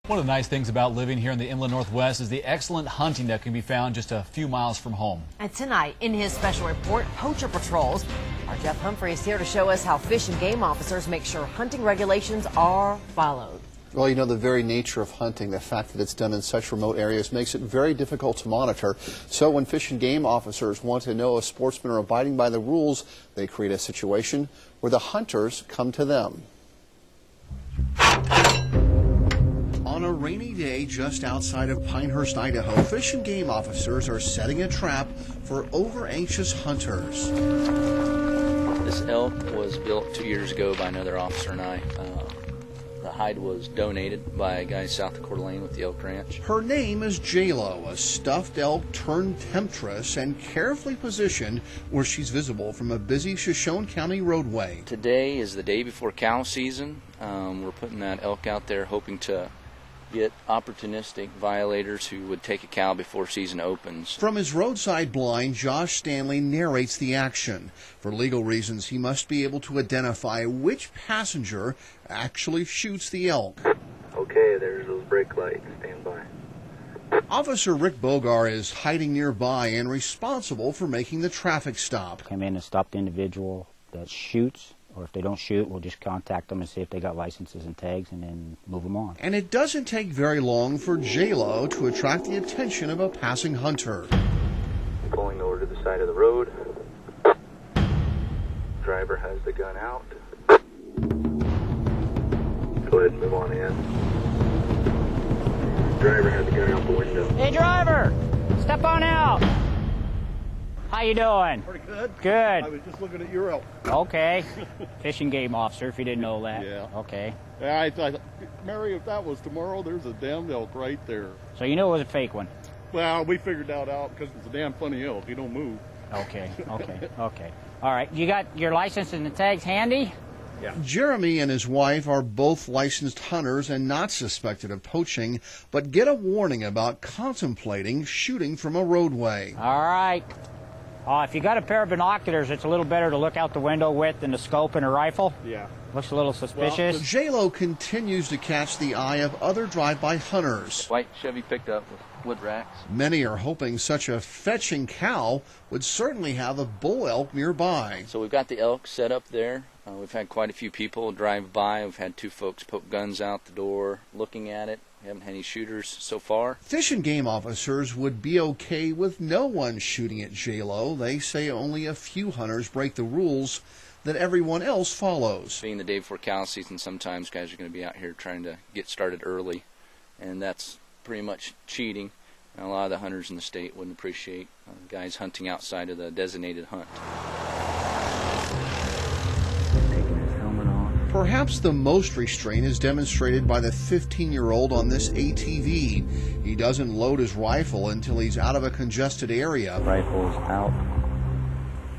One of the nice things about living here in the Inland Northwest is the excellent hunting that can be found just a few miles from home. And tonight, in his special report, Poacher Patrols, our Jeff Humphrey is here to show us how fish and game officers make sure hunting regulations are followed. Well, you know, the very nature of hunting, the fact that it's done in such remote areas makes it very difficult to monitor. So when fish and game officers want to know if sportsmen are abiding by the rules, they create a situation where the hunters come to them. On a rainy day just outside of Pinehurst, Idaho, fish and game officers are setting a trap for over-anxious hunters. This elk was built 2 years ago by another officer and I. The hide was donated by a guy south of Coeur d'Alene with the elk ranch. Her name is J-Lo, a stuffed elk turned temptress and carefully positioned where she's visible from a busy Shoshone County roadway. Today is the day before cow season. We're putting that elk out there hoping to get opportunistic violators who would take a cow before season opens. From his roadside blind, Josh Stanley narrates the action. For legal reasons, he must be able to identify which passenger actually shoots the elk. Okay, there's those brake lights. Stand by. Officer Rick Bogar is hiding nearby and responsible for making the traffic stop. Come in and stop the individual that shoots, or if they don't shoot, we'll just contact them and see if they got licenses and tags and then move them on. And it doesn't take very long for J-Lo to attract the attention of a passing hunter. Pulling over to the side of the road. Driver has the gun out. Go ahead and move on in. Driver has the gun out the window. Hey driver, step on out. How you doing? Pretty good. Good. I was just looking at your elk. Okay. Fish and game officer, if you didn't know that. Yeah. Okay. Yeah, I thought, Mary, if that was tomorrow, there's a damn elk right there. So you knew it was a fake one? Well, we figured that out because it's a damn funny elk. He don't move. Okay, okay, okay. All right, you got your license and the tags handy? Yeah. Jeremy and his wife are both licensed hunters and not suspected of poaching, but get a warning about contemplating shooting from a roadway. All right. If you got a pair of binoculars, it's a little better to look out the window with than the scope in a rifle. Yeah. Looks a little suspicious. Well, J-Lo continues to catch the eye of other drive-by hunters. White Chevy pickup with wood racks. Many are hoping such a fetching cow would certainly have a bull elk nearby. So we've got the elk set up there. We've had quite a few people drive by. We've had 2 folks poke guns out the door looking at it. We haven't had any shooters so far. Fish and game officers would be okay with no one shooting at J-Lo. They say only a few hunters break the rules that everyone else follows. Being the day before cow season, sometimes guys are going to be out here trying to get started early, and that's pretty much cheating. And a lot of the hunters in the state wouldn't appreciate guys hunting outside of the designated hunt. Perhaps the most restraint is demonstrated by the 15-year-old on this ATV. He doesn't load his rifle until he's out of a congested area. Rifle's out.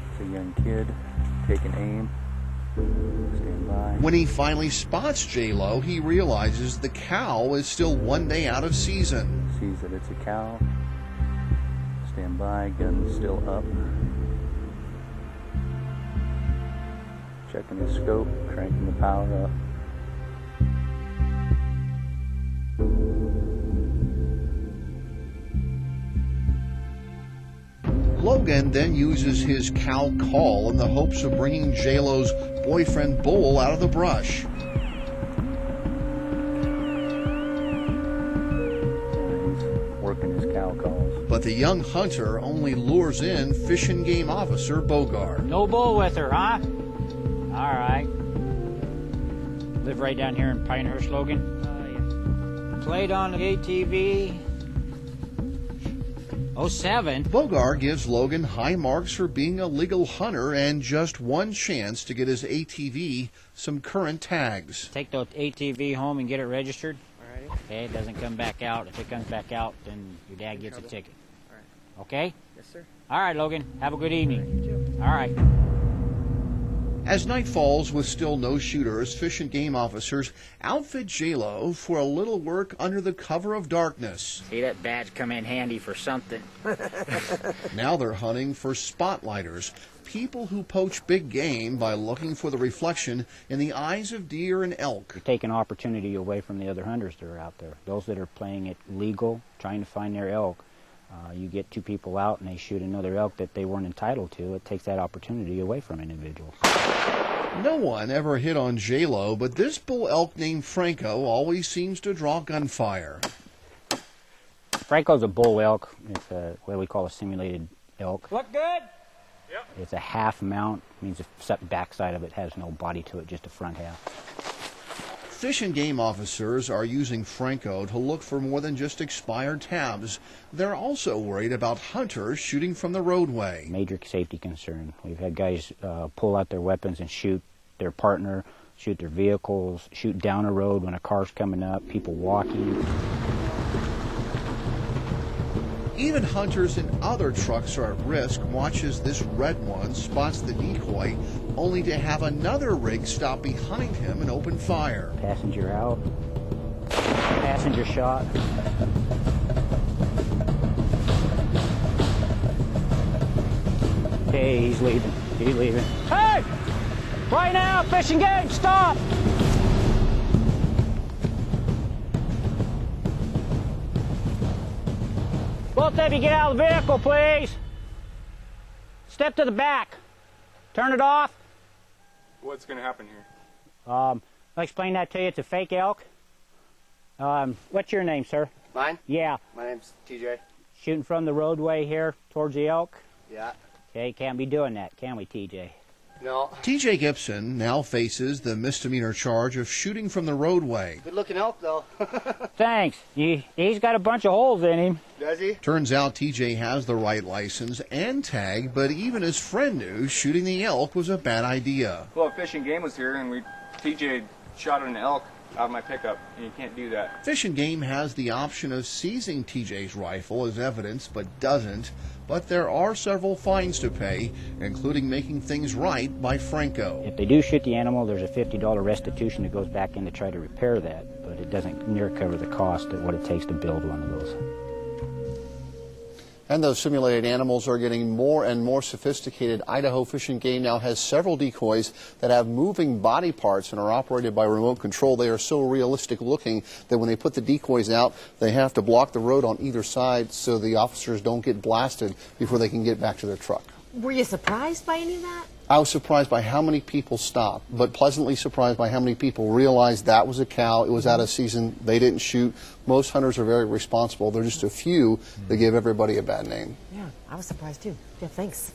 It's a young kid taking aim. Stand by. When he finally spots J-Lo, he realizes the cow is still one day out of season. Sees that it's a cow. Stand by. Gun's still up. Checking the scope, cranking the power up. Logan then uses his cow call in the hopes of bringing J-Lo's boyfriend Bull out of the brush. He's working his cow calls. But the young hunter only lures in Fish and Game Officer Bogar. No bull with her, huh? All right. Live right down here in Pinehurst, Logan? Yeah. Played on the ATV. 07. Bogar gives Logan high marks for being a legal hunter and just one chance to get his ATV some current tags. Take the ATV home and get it registered. All right. Okay, it doesn't come back out. If it comes back out, then your dad gets a ticket. All right. Okay? Yes, sir. All right, Logan. Have a good evening. You too. All right. As night falls with still no shooters, Fish and Game officers outfit J-Lo for a little work under the cover of darkness. See, that badge come in handy for something. Now they're hunting for spotlighters, people who poach big game by looking for the reflection in the eyes of deer and elk. You're taking opportunity away from the other hunters that are out there. Those that are playing it legal, trying to find their elk. You get two people out and they shoot another elk that they weren't entitled to. It takes that opportunity away from individuals. No one ever hit on J-Lo, but this bull elk named Franco always seems to draw gunfire. Franco's a bull elk. It's what we call a simulated elk. Look good? Yep. It's a half mount. Means the backside of it has no body to it, just a front half. Fish and game officers are using Franco to look for more than just expired tabs. They're also worried about hunters shooting from the roadway. Major safety concern. We've had guys pull out their weapons and shoot their partner, shoot their vehicles, shoot down a road when a car's coming up, people walking. Even hunters in other trucks are at risk. Watch as this red one spots the decoy, only to have another rig stop behind him and open fire. Passenger out. Passenger shot. Hey, he's leaving. He's leaving. Hey! Right now, fishing game, stop! Both of you get out of the vehicle, please. Step to the back. Turn it off. What's going to happen here? I'll explain that to you. It's a fake elk. What's your name, sir? Mine? Yeah. My name's TJ. Shooting from the roadway here towards the elk? Yeah. Okay, can't be doing that, can we, TJ? No. TJ Gibson now faces the misdemeanor charge of shooting from the roadway. Good looking elk, though. Thanks. He's got a bunch of holes in him. Does he? Turns out TJ has the right license and tag, but even his friend knew shooting the elk was a bad idea. Well, Fish and Game was here, and TJ shot an elk out of my pickup, and you can't do that. Fish and Game has the option of seizing TJ's rifle as evidence, but doesn't. But there are several fines to pay, including making things right by Franco. If they do shoot the animal, there's a $50 restitution that goes back in to try to repair that, but it doesn't near cover the cost of what it takes to build one of those. And those simulated animals are getting more and more sophisticated. Idaho Fish and Game now has several decoys that have moving body parts and are operated by remote control. They are so realistic looking that when they put the decoys out, they have to block the road on either side so the officers don't get blasted before they can get back to their truck. Were you surprised by any of that? I was surprised by how many people stopped, but pleasantly surprised by how many people realized that was a cow. It was out of season. They didn't shoot. Most hunters are very responsible. There are just a few that give everybody a bad name. Yeah, I was surprised too. Yeah, thanks.